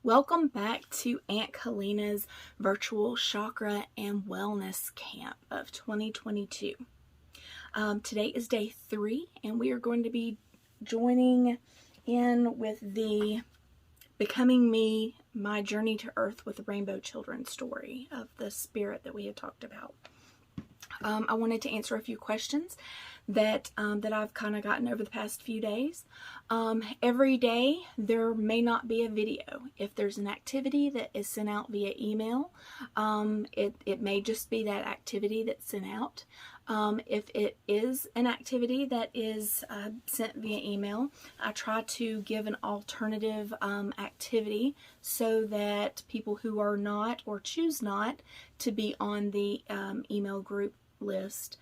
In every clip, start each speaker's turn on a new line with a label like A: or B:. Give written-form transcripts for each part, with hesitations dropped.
A: Welcome back to Aunt Kalina's virtual chakra and wellness camp of 2022. Today is day 3, and we are going to be joining in with the Becoming Me, My Journey to Earth with the Rainbow Children story of the spirit that we had talked about. I wanted to answer a few questions that I've kind of gotten over the past few days. Every day there may not be a video. If there's an activity that is sent out via email, it may just be that activity that's sent out. If it is an activity that is sent via email, I try to give an alternative activity so that people who are not or choose not to be on the email group list,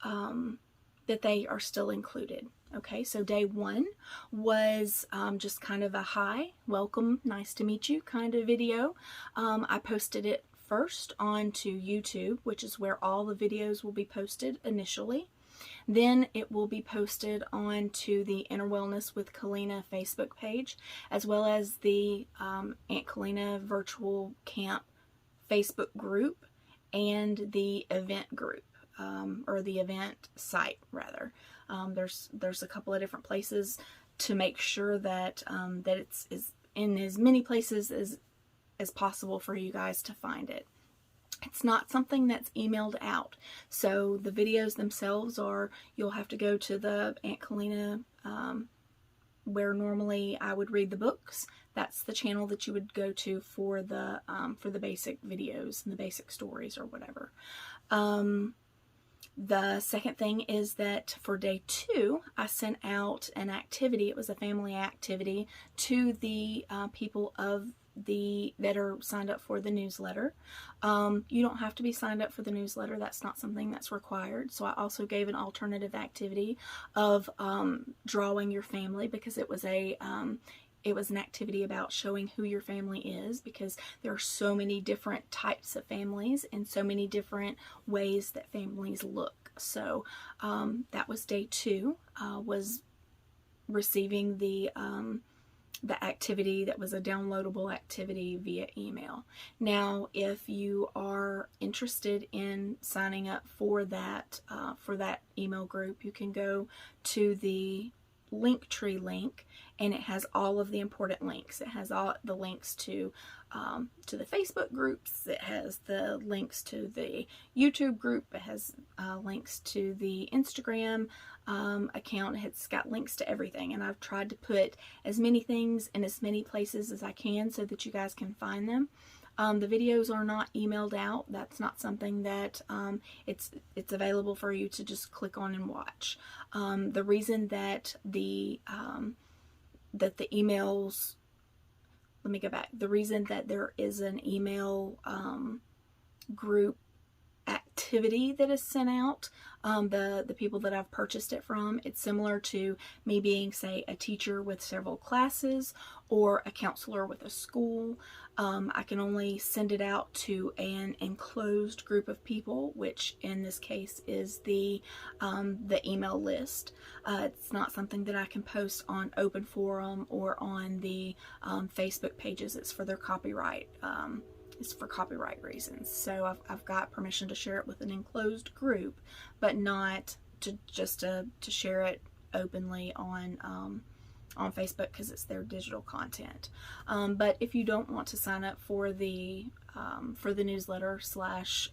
A: that they are still included. Okay, so day 1 was just kind of a hi, welcome, nice to meet you kind of video. I posted it first onto YouTube, which is where all the videos will be posted initially. Then it will be posted onto the Inner Wellness with Kalina Facebook page, as well as the Aunt Kalina Virtual Camp Facebook group and the event group. Or the event site rather. There's a couple of different places to make sure that that it's in as many places as possible for you guys to find it. It's not something that's emailed out, so the videos themselves are, you'll have to go to the Aunt Kalina where normally I would read the books. That's the channel that you would go to for the basic videos and the basic stories or whatever. The second thing is that for day 2, I sent out an activity. It was a family activity to the people that are signed up for the newsletter. You don't have to be signed up for the newsletter. That's not something that's required. So I also gave an alternative activity of drawing your family, because it was an activity about showing who your family is, because there are so many different types of families and so many different ways that families look. So that was day 2, was receiving the activity that was a downloadable activity via email. Now, if you are interested in signing up for that email group, you can go to the Linktree link, and it has all of the important links. It has all the links to the Facebook groups. It has the links to the YouTube group. It has links to the Instagram account. It's got links to everything, and I've tried to put as many things in as many places as I can so that you guys can find them. The videos are not emailed out. That's not something that it's available for you to just click on and watch. The reason that the emails, let me go back. The reason that there is an email group activity that is sent out, the people that I've purchased it from, it's similar to me being, say, a teacher with several classes or a counselor with a school. I can only send it out to an enclosed group of people, which in this case is the email list. It's not something that I can post on open forum or on the Facebook pages. It's for their copyright. It's for copyright reasons. So I've got permission to share it with an enclosed group, but not to share it openly on Facebook, because it's their digital content. But if you don't want to sign up for the newsletter slash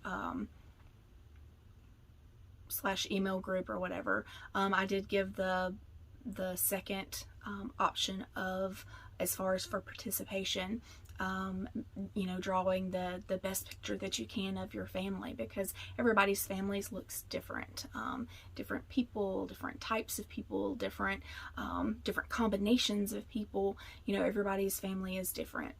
A: email group or whatever, I did give the second option of, as far as for participation, drawing the best picture that you can of your family, because everybody's families looks different. Different people, different types of people, different combinations of people. Everybody's family is different.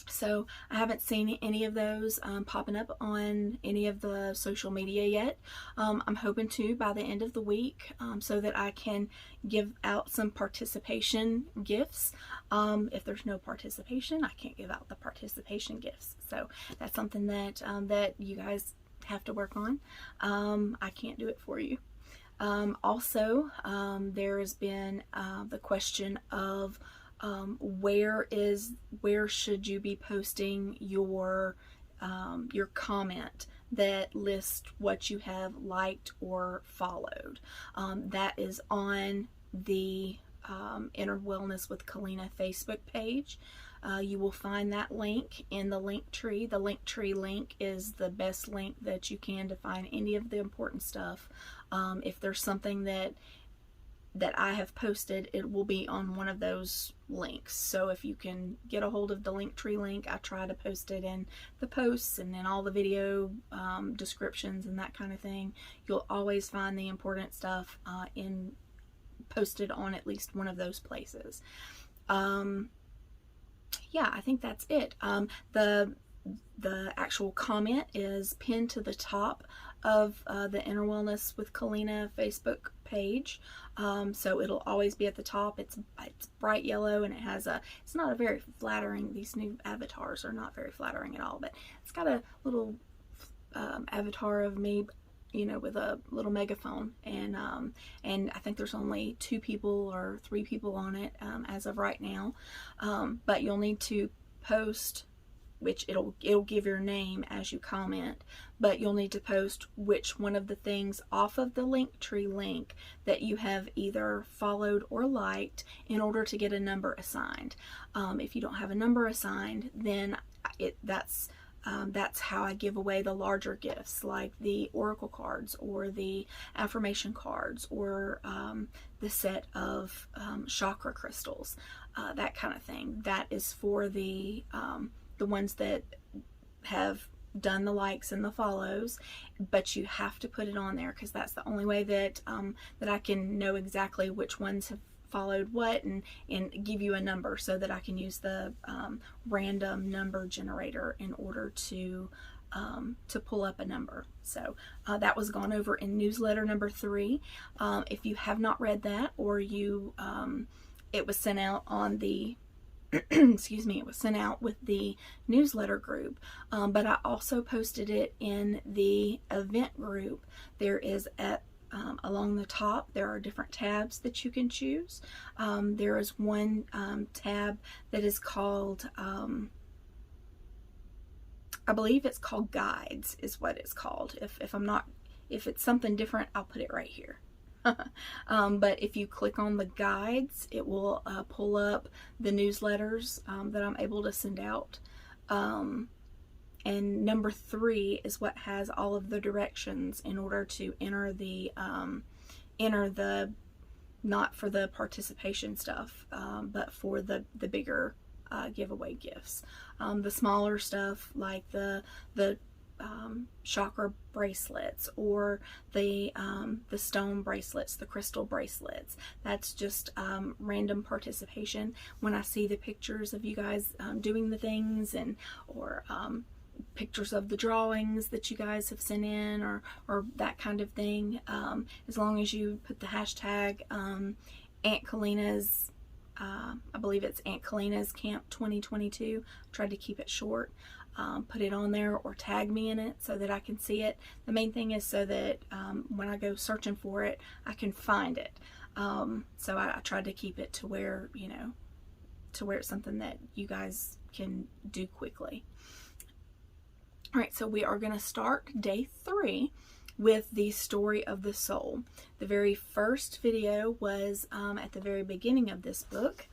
A: So I haven't seen any of those popping up on any of the social media yet. I'm hoping to by the end of the week, so that I can give out some participation gifts. If there's no participation, I can't give out the participation gifts. So that's something that that you guys have to work on. I can't do it for you. Also, there has been the question of where should you be posting your comment that lists what you have liked or followed. That is on the Inner Wellness with Kalina Facebook page. You will find that link in the link tree. The link tree link is the best link that you can to find any of the important stuff. If there's something that I have posted, it will be on one of those links. So if you can get a hold of the Linktree link, I try to post it in the posts and in all the video descriptions and that kind of thing. You'll always find the important stuff posted on at least one of those places. Yeah, I think that's it. The actual comment is pinned to the top of the Inner Wellness with Kalina Facebook page. So it'll always be at the top. It's bright yellow, and it's not a very flattering, these new avatars are not very flattering at all, but it's got a little avatar of me, with a little megaphone, and I think there's only 2 people or 3 people on it as of right now. But you'll need to post, which it'll give your name as you comment, but you'll need to post which one of the things off of the Linktree link that you have either followed or liked in order to get a number assigned. If you don't have a number assigned, then that's how I give away the larger gifts, like the oracle cards or the affirmation cards or the set of chakra crystals, that kind of thing. That is for the ones that have done the likes and the follows, but you have to put it on there, because that's the only way that I can know exactly which ones have followed what, and give you a number so that I can use the random number generator in order to pull up a number. So that was gone over in newsletter number 3. If you have not read that, or it was sent out on the excuse me, it was sent out with the newsletter group, but I also posted it in the event group. There is along the top, there are different tabs that you can choose. There is one tab that is called, I believe it's called Guides, is what it's called. If it's something different, I'll put it right here. But if you click on the guides, it will pull up the newsletters that I'm able to send out. And number 3 is what has all of the directions in order to enter the not for the participation stuff, but for the bigger giveaway gifts. The smaller stuff, like the chakra bracelets or the stone bracelets, the crystal bracelets, that's just random participation. When I see the pictures of you guys doing the things, or pictures of the drawings that you guys have sent in, or that kind of thing, as long as you put the hashtag Aunt Kalina's, I believe it's Aunt Kalina's Camp 2022, tried to keep it short. Put it on there or tag me in it so that I can see it. The main thing is so that when I go searching for it, I can find it. So I tried to keep it to where, to where it's something that you guys can do quickly. All right, so we are going to start day 3 with the story of the soul. The very first video was at the very beginning of this book.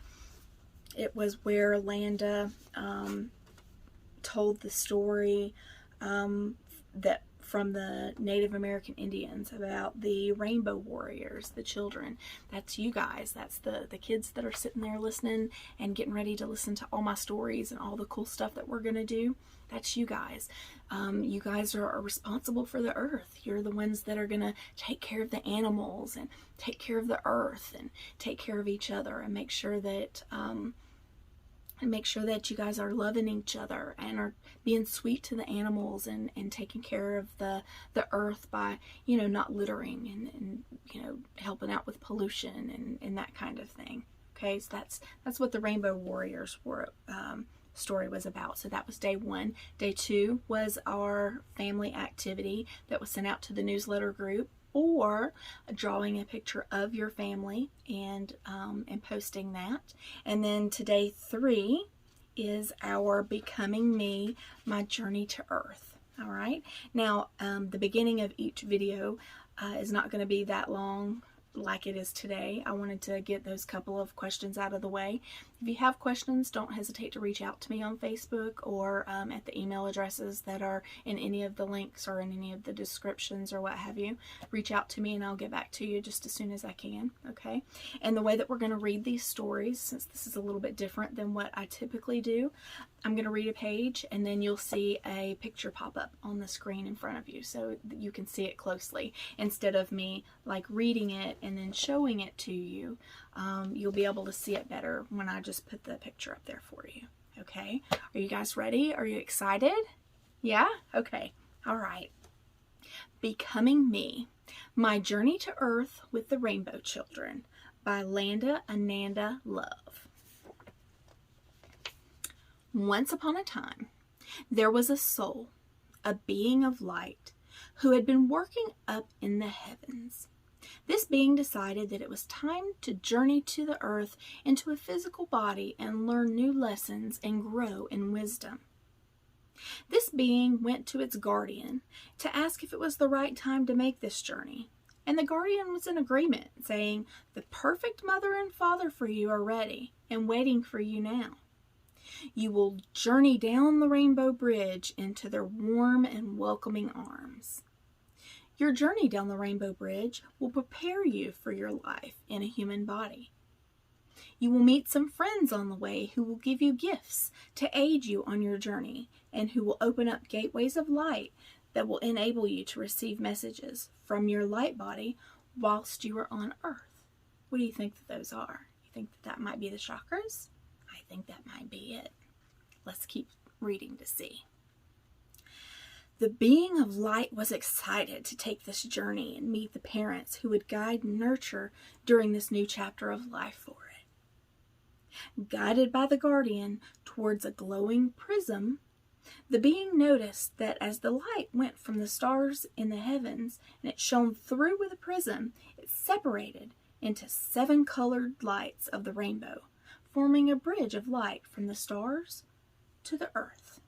A: It was where Landa told the story that from the Native American Indians about the Rainbow Warriors, the children. That's you guys. That's the kids that are sitting there listening and getting ready to listen to all my stories and all the cool stuff that we're going to do. That's you guys. You guys are responsible for the earth. You're the ones that are going to take care of the animals and take care of the earth and take care of each other and make sure that you guys are loving each other and are being sweet to the animals and taking care of the earth by, not littering and helping out with pollution and that kind of thing. Okay, so that's what the Rainbow Warriors story was about. So that was day 1. Day 2 was our family activity that was sent out to the newsletter group. or drawing a picture of your family and posting that. And then today 3 is our Becoming Me, My Journey to Earth. All right. Now, the beginning of each video is not going to be that long like it is today. I wanted to get those couple of questions out of the way. If you have questions, don't hesitate to reach out to me on Facebook or at the email addresses that are in any of the links or in any of the descriptions or what have you. Reach out to me and I'll get back to you just as soon as I can, okay? And the way that we're going to read these stories, since this is a little bit different than what I typically do, I'm going to read a page and then you'll see a picture pop up on the screen in front of you so that you can see it closely. Instead of me like reading it and then showing it to you, you'll be able to see it better when I just put the picture up there for you. Okay? Are you guys ready? Are you excited? Yeah? Okay. All right. Becoming Me, My Journey to Earth with the Rainbow Children by Landa Anada Love. Once upon a time, there was a soul, a being of light, who had been working up in the heavens. This being decided that it was time to journey to the earth into a physical body and learn new lessons and grow in wisdom. This being went to its guardian to ask if it was the right time to make this journey, and the guardian was in agreement, saying, "The perfect mother and father for you are ready and waiting for you now. You will journey down the rainbow bridge into their warm and welcoming arms. Your journey down the rainbow bridge will prepare you for your life in a human body. You will meet some friends on the way who will give you gifts to aid you on your journey and who will open up gateways of light that will enable you to receive messages from your light body whilst you are on earth." What do you think that those are? You think that might be the chakras? I think that might be it. Let's keep reading to see. The being of light was excited to take this journey and meet the parents who would guide and nurture during this new chapter of life for it. Guided by the guardian towards a glowing prism, the being noticed that as the light went from the stars in the heavens and it shone through with a prism, it separated into 7 colored lights of the rainbow, forming a bridge of light from the stars to the earth.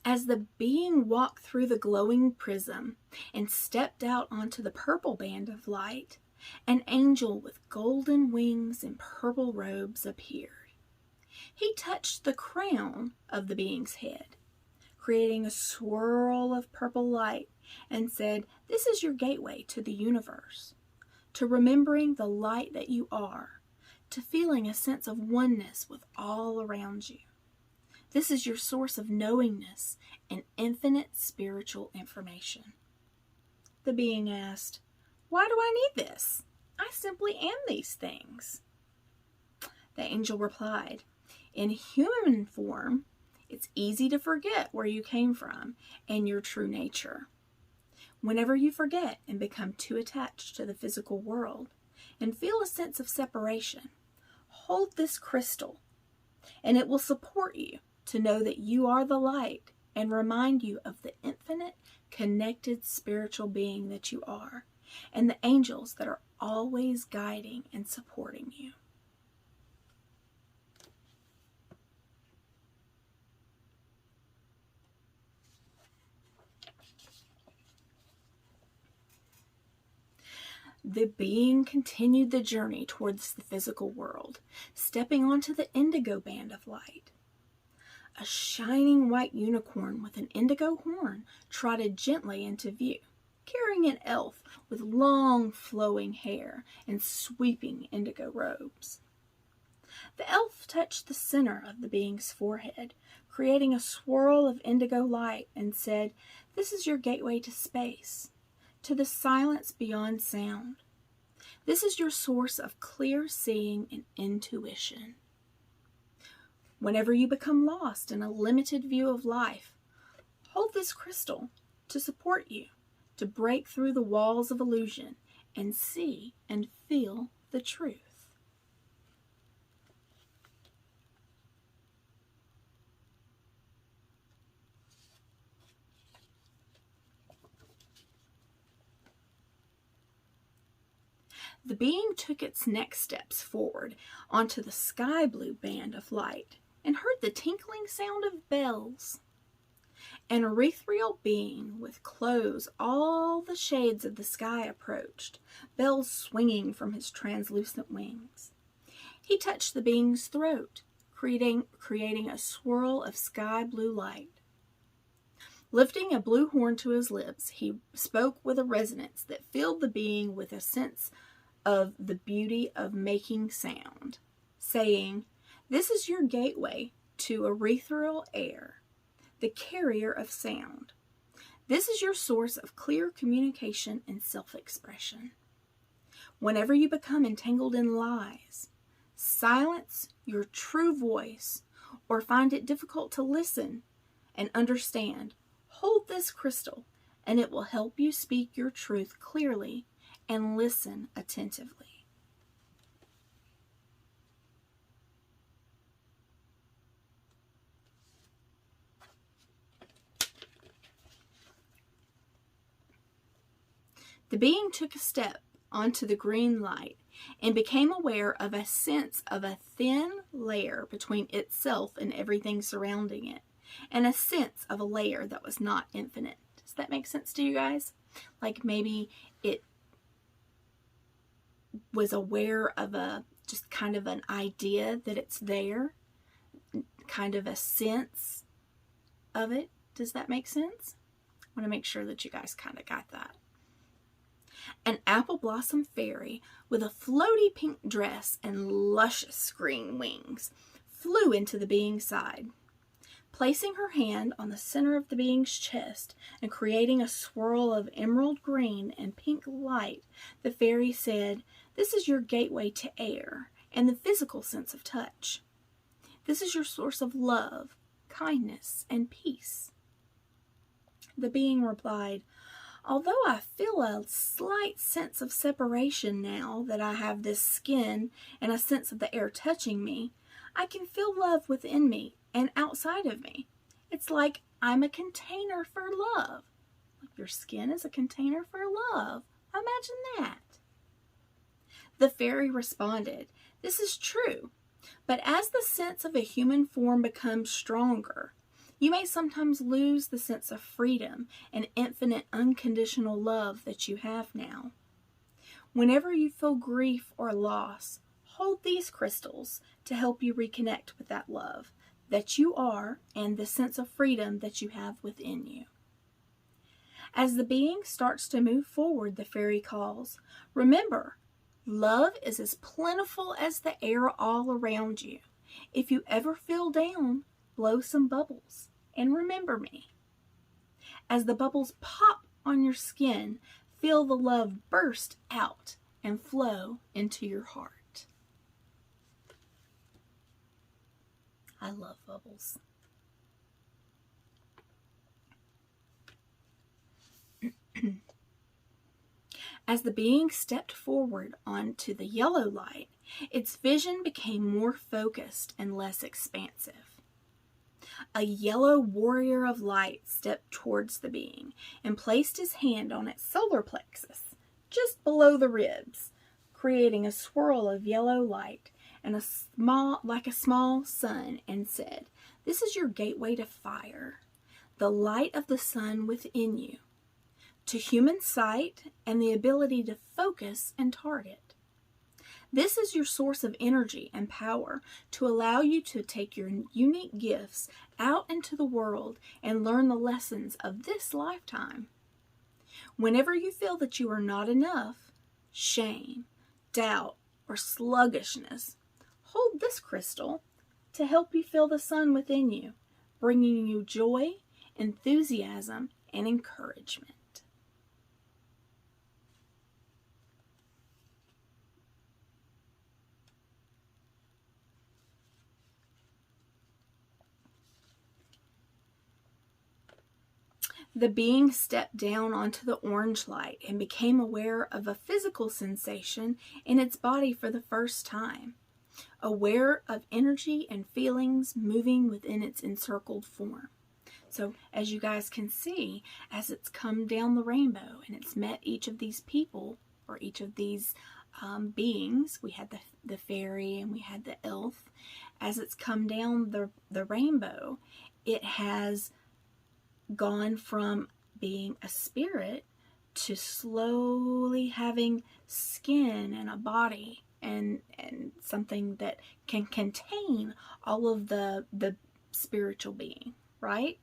A: As the being walked through the glowing prism and stepped out onto the purple band of light, an angel with golden wings and purple robes appeared. He touched the crown of the being's head, creating a swirl of purple light, and said, "This is your gateway to the universe, to remembering the light that you are, to feeling a sense of oneness with all around you. This is your source of knowingness and infinite spiritual information." The being asked, "Why do I need this? I simply am these things." The angel replied, "In human form, it's easy to forget where you came from and your true nature. Whenever you forget and become too attached to the physical world and feel a sense of separation, hold this crystal and it will support you to know that you are the light and remind you of the infinite, connected spiritual being that you are and the angels that are always guiding and supporting you." The being continued the journey towards the physical world, stepping onto the indigo band of light. A shining white unicorn with an indigo horn trotted gently into view, carrying an elf with long flowing hair and sweeping indigo robes. The elf touched the center of the being's forehead, creating a swirl of indigo light, and said, "This is your gateway to space, to the silence beyond sound. This is your source of clear seeing and intuition. Whenever you become lost in a limited view of life, hold this crystal to support you, to break through the walls of illusion and see and feel the truth. The being took its next steps forward onto the sky blue band of light and heard the tinkling sound of bells. An ethereal being with clothes all the shades of the sky approached, bells swinging from his translucent wings. He touched the being's throat, creating a swirl of sky blue light. Lifting a blue horn to his lips, he spoke with a resonance that filled the being with a sense of the beauty of making sound, saying, "This is your gateway to ethereal air, the carrier of sound. This is your source of clear communication and self-expression. Whenever you become entangled in lies, silence your true voice, or find it difficult to listen and understand, hold this crystal, and it will help you speak your truth clearly and listen attentively." The being took a step onto the green light and became aware of a sense of a thin layer between itself and everything surrounding it, and a sense of a layer that was not infinite. Does that make sense to you guys? Like maybe it was aware of just kind of an idea that it's there, kind of a sense of it. Does that make sense? I want to make sure that you guys kind of got that. An apple blossom fairy with a floaty pink dress and luscious green wings flew into the being's side. Placing her hand on the center of the being's chest and creating a swirl of emerald green and pink light, the fairy said, "This is your gateway to air and the physical sense of touch. This is your source of love, kindness, and peace." The being replied, "Although I feel a slight sense of separation now that I have this skin and a sense of the air touching me, I can feel love within me and outside of me. It's like I'm a container for love." Like your skin is a container for love. Imagine that. The fairy responded, "This is true, but as the sense of a human form becomes stronger, you may sometimes lose the sense of freedom and infinite unconditional love that you have now. Whenever you feel grief or loss, hold these crystals to help you reconnect with that love that you are and the sense of freedom that you have within you." As the being starts to move forward, the fairy calls, "Remember, love is as plentiful as the air all around you. If you ever feel down, blow some bubbles and remember me." As the bubbles pop on your skin, feel the love burst out and flow into your heart. I love bubbles. As the being stepped forward onto the yellow light, its vision became more focused and less expansive. A yellow warrior of light stepped towards the being and placed his hand on its solar plexus, just below the ribs, creating a swirl of yellow light and like a small sun, and said, "This is your gateway to fire, the light of the sun within you, to human sight and the ability to focus and target. This is your source of energy and power to allow you to take your unique gifts out into the world and learn the lessons of this lifetime. Whenever you feel that you are not enough, shame, doubt, or sluggishness, hold this crystal to help you feel the sun within you, bringing you joy, enthusiasm, and encouragement." The being stepped down onto the orange light and became aware of a physical sensation in its body for the first time, aware of energy and feelings moving within its encircled form. So as you guys can see, as it's come down the rainbow and it's met each of these people or each of these beings, we had the fairy and we had the elf, as it's come down the rainbow, it has gone from being a spirit to slowly having skin and a body and something that can contain all of the spiritual being, right?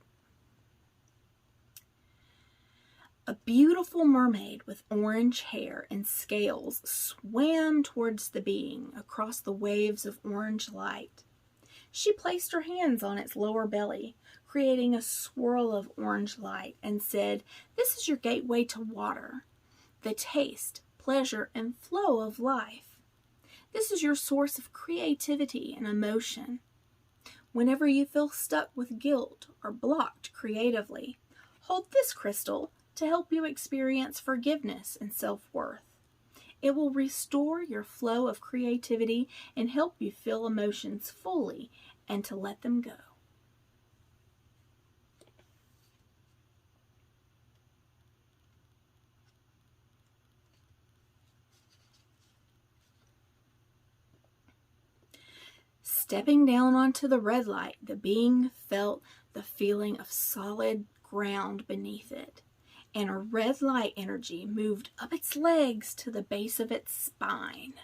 A: A beautiful mermaid with orange hair and scales swam towards the being across the waves of orange light. She placed her hands on its lower belly, creating a swirl of orange light, and said, "This is your gateway to water, the taste, pleasure, and flow of life. This is your source of creativity and emotion. Whenever you feel stuck with guilt or blocked creatively, hold this crystal to help you experience forgiveness and self-worth. It will restore your flow of creativity and help you feel emotions fully and to let them go." Stepping down onto the red light, the being felt the feeling of solid ground beneath it, and a red light energy moved up its legs to the base of its spine.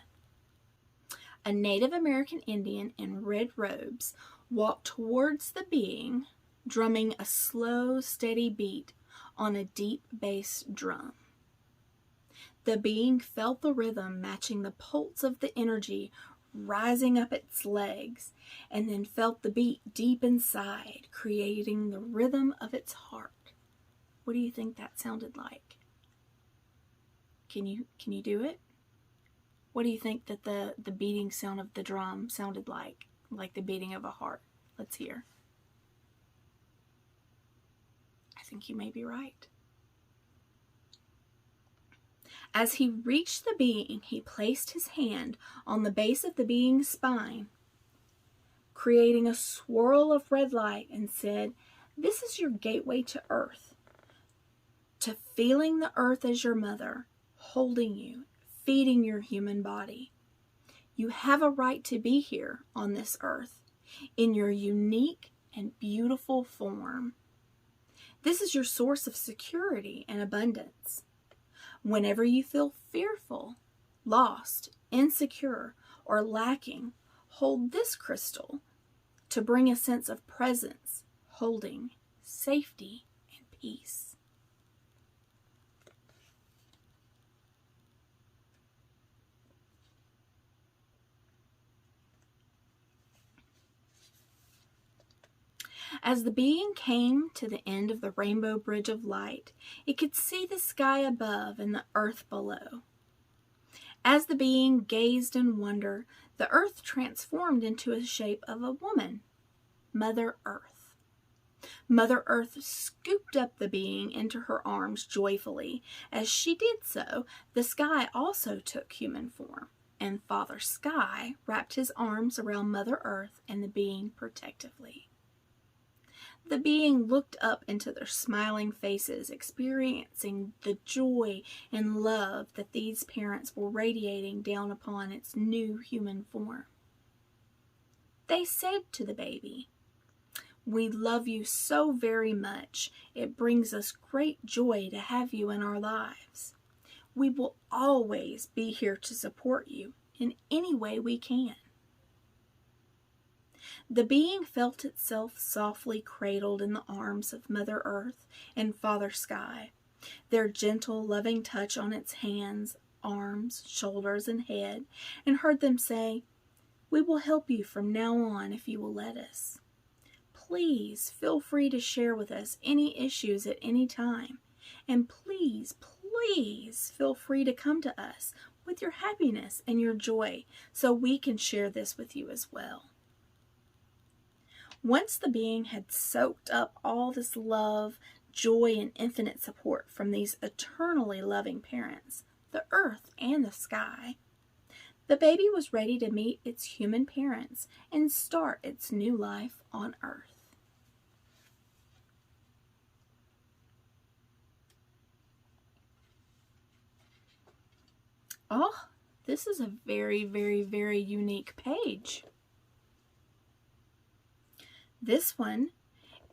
A: A Native American Indian in red robes walked towards the being, drumming a slow, steady beat on a deep bass drum. The being felt the rhythm matching the pulse of the energy rising up its legs, and then felt the beat deep inside, creating the rhythm of its heart. What do you think that sounded like? Can you do it? What do you think that the beating sound of the drum sounded like the beating of a heart? Let's hear. I think you may be right. As he reached the being, he placed his hand on the base of the being's spine, creating a swirl of red light, and said, "This is your gateway to earth, to feeling the earth as your mother, holding you, feeding your human body. You have a right to be here on this earth in your unique and beautiful form. This is your source of security and abundance. Whenever you feel fearful, lost, insecure, or lacking, hold this crystal to bring a sense of presence, holding, safety, and peace." As the being came to the end of the rainbow bridge of light, it could see the sky above and the earth below. As the being gazed in wonder, the earth transformed into a shape of a woman, Mother Earth. Mother Earth scooped up the being into her arms joyfully. As she did so, the sky also took human form, and Father Sky wrapped his arms around Mother Earth and the being protectively. The being looked up into their smiling faces, experiencing the joy and love that these parents were radiating down upon its new human form. They said to the baby, "We love you so very much. It brings us great joy to have you in our lives. We will always be here to support you in any way we can." The being felt itself softly cradled in the arms of Mother Earth and Father Sky, their gentle, loving touch on its hands, arms, shoulders, and head, and heard them say, "We will help you from now on if you will let us. Please feel free to share with us any issues at any time, and please feel free to come to us with your happiness and your joy so we can share this with you as well." Once the being had soaked up all this love joy and infinite support from these eternally loving parents, the earth and the sky. The baby was ready to meet its human parents and start its new life on earth. Oh, this is a very, very, very unique page. This one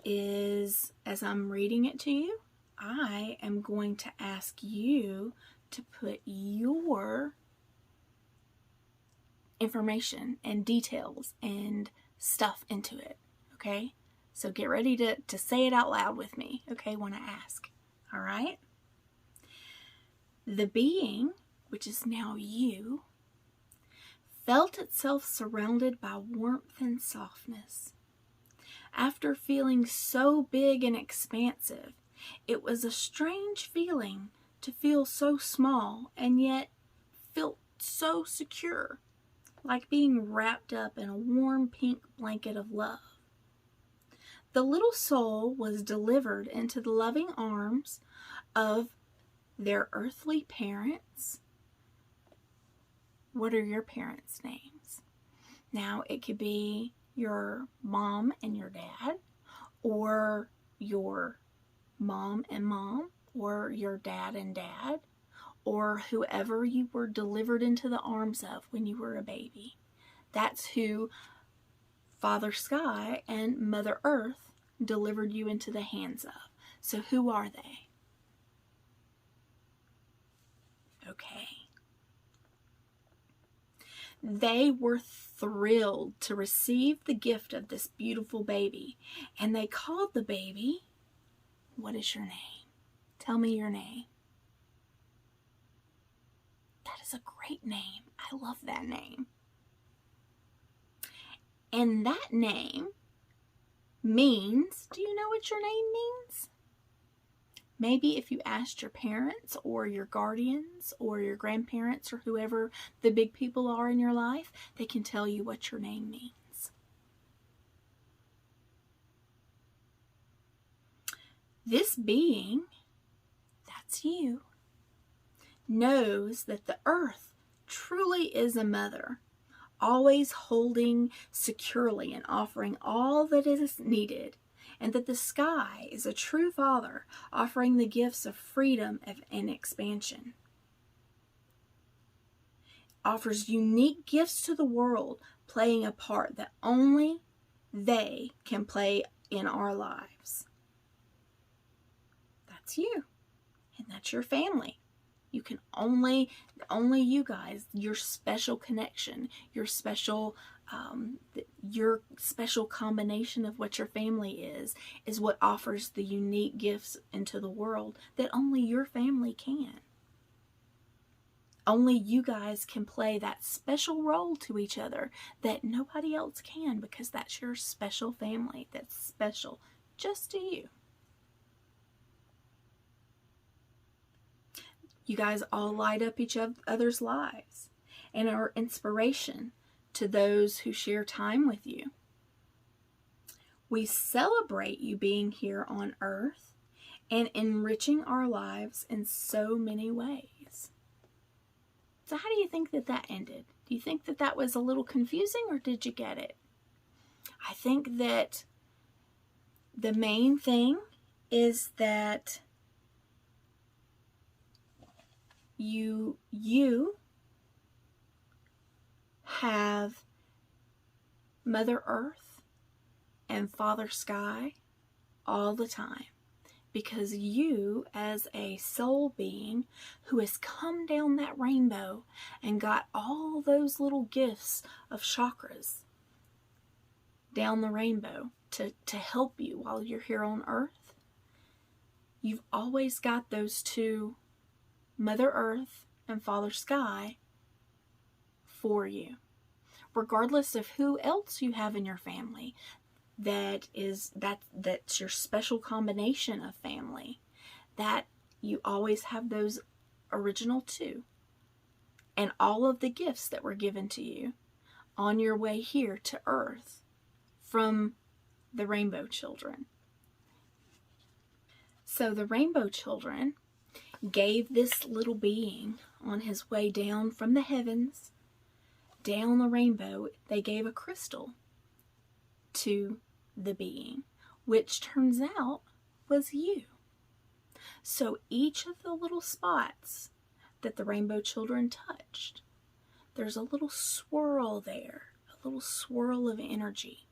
A: is, as I'm reading it to you, I am going to ask you to put your information and details and stuff into it, okay? So get ready to say it out loud with me, okay, when I ask, all right? The being, which is now you, felt itself surrounded by warmth and softness. After feeling so big and expansive, it was a strange feeling to feel so small and yet felt so secure, like being wrapped up in a warm pink blanket of love. The little soul was delivered into the loving arms of their earthly parents. What are your parents' names? Now, it could be your mom and your dad, or your mom and mom, or your dad and dad, or whoever you were delivered into the arms of when you were a baby. That's who Father Sky and Mother Earth delivered you into the hands of. So who are they? Okay. They were thrilled to receive the gift of this beautiful baby, and they called the baby, what is your name? Tell me your name. That is a great name. I love that name. And that name means, do you know what your name means? Maybe if you asked your parents or your guardians or your grandparents or whoever the big people are in your life, they can tell you what your name means. This being, that's you, knows that the earth truly is a mother, always holding securely and offering all that is needed, and that the sky is a true father, offering the gifts of freedom and expansion. Offers unique gifts to the world, playing a part that only they can play in our lives. That's you, and that's your family. You can only you guys, your special connection, your special combination of what your family is what offers the unique gifts into the world that only your family can. Only you guys can play that special role to each other that nobody else can, because that's your special family that's special just to you. You guys all light up each other's lives and are inspiration to those who share time with you. We celebrate you being here on earth and enriching our lives in so many ways. So how do you think that ended? Do you think that was a little confusing, or did you get it? I think that the main thing is that you have Mother Earth and Father Sky all the time, because you, as a soul being who has come down that rainbow and got all those little gifts of chakras down the rainbow to help you while you're here on earth, you've always got those two, Mother Earth and Father Sky, for you. Regardless of who else you have in your family, that's your special combination of family, that you always have those original two. And all of the gifts that were given to you on your way here to earth from the Rainbow Children. So the rainbow children gave this little being on his way down from the heavens, down the rainbow, they gave a crystal to the being, which turns out was you. So each of the little spots that the rainbow children touched, there's a little swirl there, a little swirl of energy.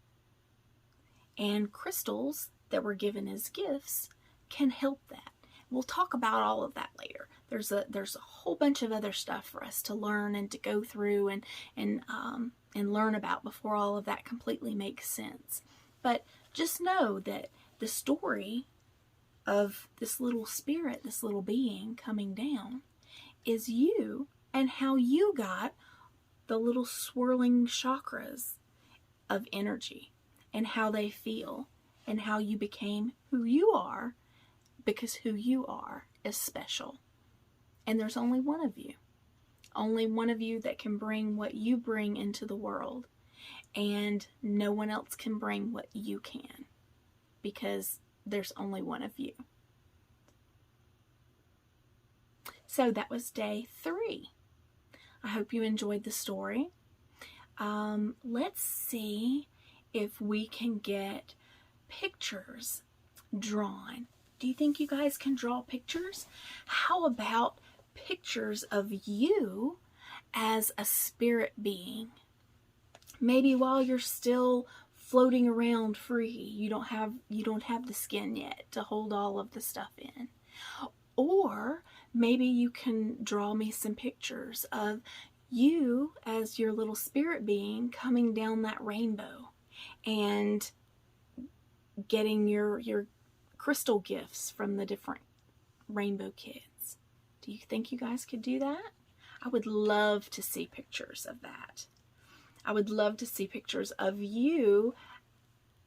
A: And crystals that were given as gifts can help that. We'll talk about all of that later. There's a whole bunch of other stuff for us to learn and to go through and learn about before all of that completely makes sense. But just know that the story of this little spirit, this little being coming down, is you and how you got the little swirling chakras of energy and how they feel and how you became who you are, because who you are is special. And there's only one of you. Only one of you that can bring what you bring into the world. And no one else can bring what you can, because there's only one of you. So that was day 3. I hope you enjoyed the story. Let's see if we can get pictures drawn. Do you think you guys can draw pictures? How about pictures of you as a spirit being? Maybe while you're still floating around free, you don't have the skin yet to hold all of the stuff in. Or maybe you can draw me some pictures of you as your little spirit being coming down that rainbow and getting your crystal gifts from the different rainbow kids. Do you think you guys could do that? I would love to see pictures of that. I would love to see pictures of you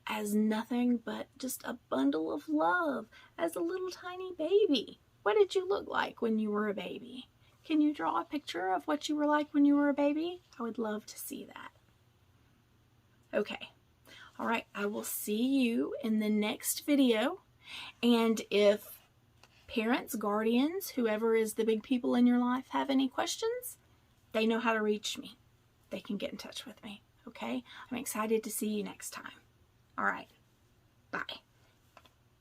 A: as nothing but just a bundle of love as a little tiny baby. What did you look like when you were a baby? Can you draw a picture of what you were like when you were a baby? I would love to see that. Okay. All right. I will see you in the next video. And if parents, guardians, whoever is the big people in your life have any questions, they know how to reach me. They can get in touch with me. Okay? I'm excited to see you next time. All right. Bye.